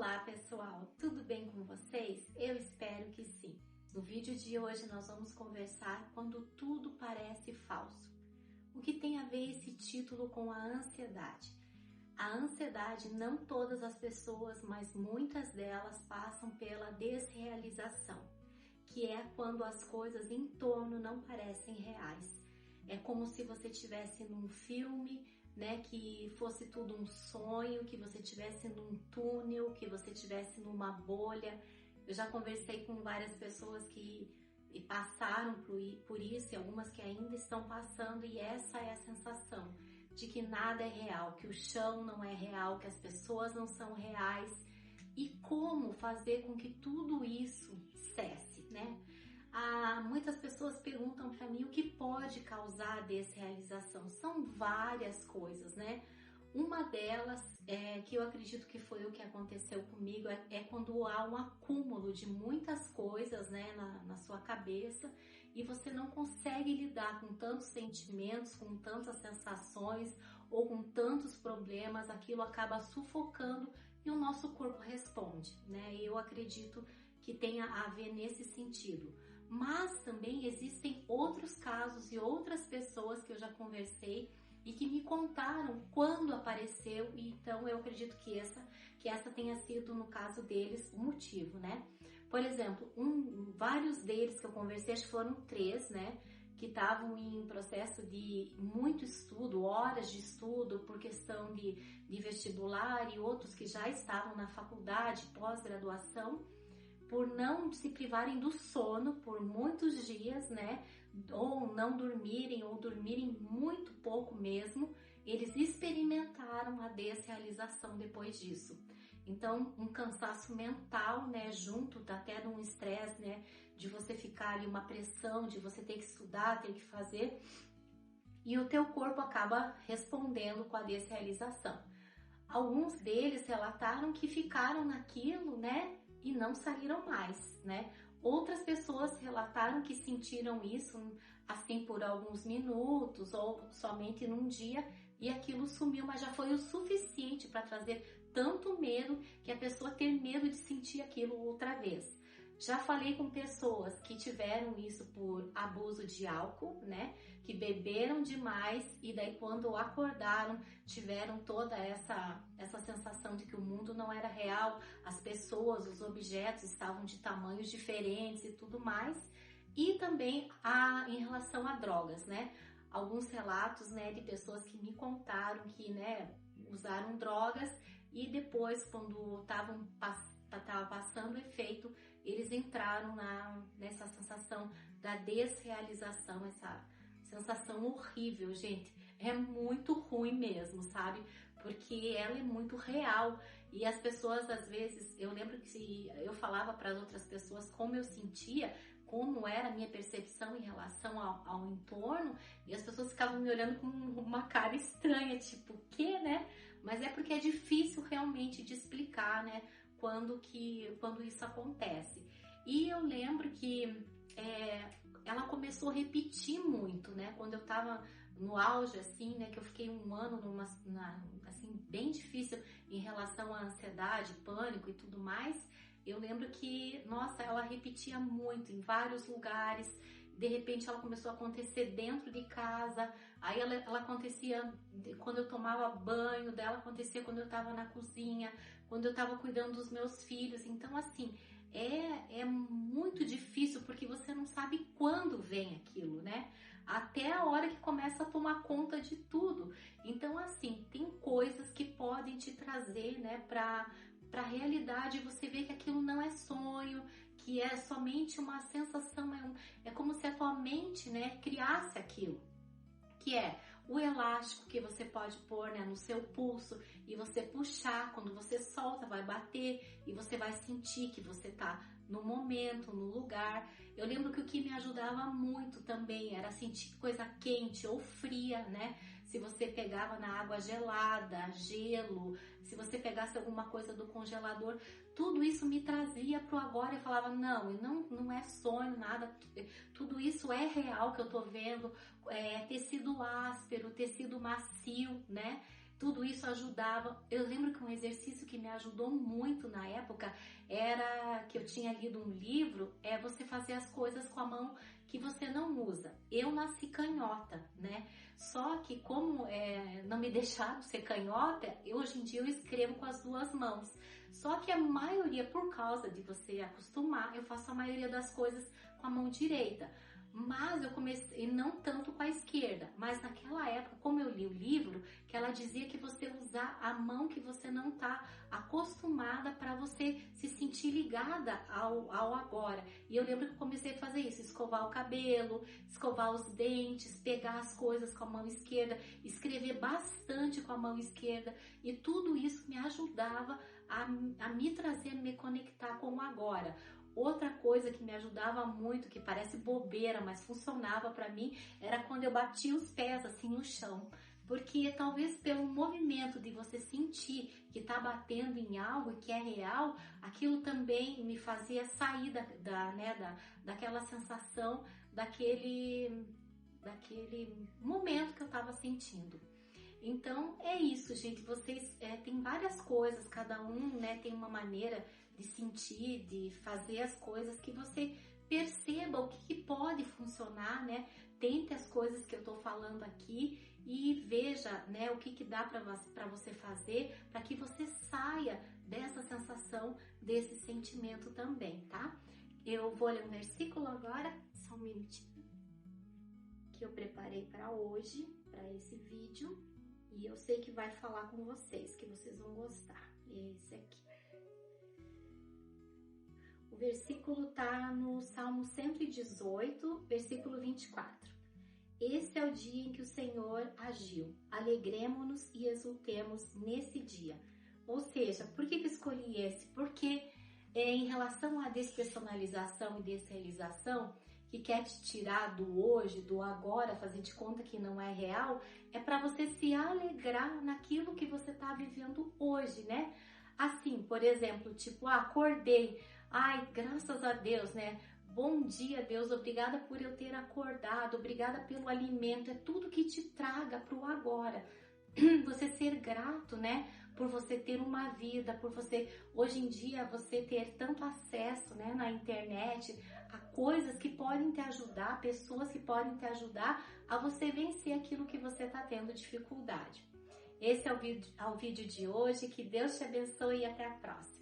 Olá pessoal, tudo bem com vocês? Eu espero que sim. No vídeo de hoje nós vamos conversar quando tudo parece falso. O que tem a ver esse título com a ansiedade? A ansiedade, não todas as pessoas, mas muitas delas passam pela desrealização, que é quando as coisas em torno não parecem reais. É como se você estivesse num filme, né, que fosse tudo um sonho, que você estivesse num túnel, que você estivesse numa bolha. Eu já conversei com várias pessoas que passaram por isso e algumas que ainda estão passando, e essa é a sensação de que nada é real, que o chão não é real, que as pessoas não são reais. E como fazer com que tudo isso cesse, né? Muitas pessoas perguntam para mim o que pode causar a desrealização. São várias coisas, né? Uma delas, que eu acredito que foi o que aconteceu comigo, é quando há um acúmulo de muitas coisas, né, na sua cabeça, e você não consegue lidar com tantos sentimentos, com tantas sensações ou com tantos problemas. Aquilo acaba sufocando e o nosso corpo responde, né? Eu acredito que tenha a ver nesse sentido. Mas também existem outros casos e outras pessoas que eu já conversei e que me contaram quando apareceu, e então eu acredito que essa tenha sido, no caso deles, o motivo, né? Por exemplo, vários deles que eu conversei, acho que foram 3, né? Que estavam em processo de muito estudo, horas de estudo por questão de vestibular, e outros que já estavam na faculdade, pós-graduação, por não se privarem do sono por muitos dias, né, ou não dormirem, ou dormirem muito pouco mesmo, eles experimentaram a desrealização depois disso. Então, um cansaço mental, né, junto até de um estresse, né, de você ficar ali, uma pressão, de você ter que estudar, ter que fazer, e o teu corpo acaba respondendo com a desrealização. Alguns deles relataram que ficaram naquilo, né, e não saíram mais, né? Outras pessoas relataram que sentiram isso assim por alguns minutos ou somente num dia, e aquilo sumiu, mas já foi o suficiente para trazer tanto medo que a pessoa ter medo de sentir aquilo outra vez. Já falei com pessoas que tiveram isso por abuso de álcool, né? Que beberam demais e daí quando acordaram tiveram toda essa sensação de que o mundo não era real, as pessoas, os objetos estavam de tamanhos diferentes e tudo mais. E também em relação a drogas, né? Alguns relatos, né, de pessoas que me contaram que, né, usaram drogas e depois, quando estava passando o efeito, eles entraram nessa sensação da desrealização, essa sensação horrível, gente. É muito ruim mesmo, sabe? Porque ela é muito real. E as pessoas, às vezes, eu lembro que eu falava para as outras pessoas como eu sentia, como era a minha percepção em relação ao entorno, e as pessoas ficavam me olhando com uma cara estranha, tipo, o quê, né? Mas é porque é difícil realmente de explicar, né? Quando isso acontece. E eu lembro que ela começou a repetir muito, né? Quando eu tava no auge, assim, né? Que eu fiquei um ano assim, bem difícil em relação à ansiedade, pânico e tudo mais. Eu lembro que, nossa, ela repetia muito em vários lugares. De repente ela começou a acontecer dentro de casa, aí ela acontecia quando eu tomava banho, dela acontecia quando eu estava na cozinha, quando eu estava cuidando dos meus filhos. Então, assim, é muito difícil porque você não sabe quando vem aquilo, né? Até a hora que começa a tomar conta de tudo. Então, assim, tem coisas que podem te trazer, né, para a realidade, você vê que aquilo não é sonho, que é somente uma sensação, é como se a tua mente, né, criasse aquilo, que é o elástico que você pode pôr, né, no seu pulso e você puxar, quando você solta vai bater e você vai sentir que você tá no momento, no lugar. Eu lembro que o que me ajudava muito também era sentir coisa quente ou fria, né? Se você pegava na água gelada, gelo, se você pegasse alguma coisa do congelador, tudo isso me trazia pro agora. Eu falava, não é sonho, nada, tudo isso é real que eu tô vendo, tecido áspero, tecido macio, né? tudo isso ajudava. Eu lembro que um exercício que me ajudou muito na época era que eu tinha lido um livro, você fazer as coisas com a mão que você não usa. Eu nasci canhota, né? Só que como não me deixaram ser canhota, hoje em dia eu escrevo com as duas mãos. Só que a maioria, por causa de você acostumar, eu faço a maioria das coisas com a mão direita. Mas eu comecei, não tanto com a esquerda, mas naquela época, como eu li o livro, que ela dizia que você usar a mão que você não está acostumada para você se sentir ligada ao agora. E eu lembro que eu comecei a fazer isso, escovar o cabelo, escovar os dentes, pegar as coisas com a mão esquerda, escrever bastante com a mão esquerda, e tudo isso me ajudava a me trazer, a me conectar com o agora. Outra coisa que me ajudava muito, que parece bobeira, mas funcionava para mim, era quando eu batia os pés assim no chão. Porque talvez pelo movimento de você sentir que está batendo em algo que é real, aquilo também me fazia sair daquela sensação, daquele momento que eu estava sentindo. Então é isso, gente. Vocês tem várias coisas, cada um tem uma maneira de sentir, de fazer as coisas, que você perceba o que pode funcionar, né? Tente as coisas que eu tô falando aqui e veja, né, o que dá para você fazer, para que você saia dessa sensação, desse sentimento também, tá? Eu vou ler um versículo agora, só um minutinho, que eu preparei para hoje, para esse vídeo, e eu sei que vai falar com vocês, que vocês vão gostar. Esse aqui. O versículo está no Salmo 118, versículo 24. Esse é o dia em que o Senhor agiu. Alegremo-nos e exultemos nesse dia. Ou seja, por que eu escolhi esse? Porque em relação à despersonalização e desrealização, que quer te tirar do hoje, do agora, fazer de conta que não é real, é para você se alegrar naquilo que você está vivendo hoje, né? Assim, por exemplo, tipo, acordei, ai, graças a Deus, né? Bom dia, Deus, obrigada por eu ter acordado, obrigada pelo alimento, é tudo que te traga para o agora. Você ser grato, né, por você ter uma vida, por você, hoje em dia, você ter tanto acesso, né, na internet, a coisas que podem te ajudar, pessoas que podem te ajudar a você vencer aquilo que você está tendo dificuldade. Esse é o vídeo de hoje, que Deus te abençoe e até a próxima.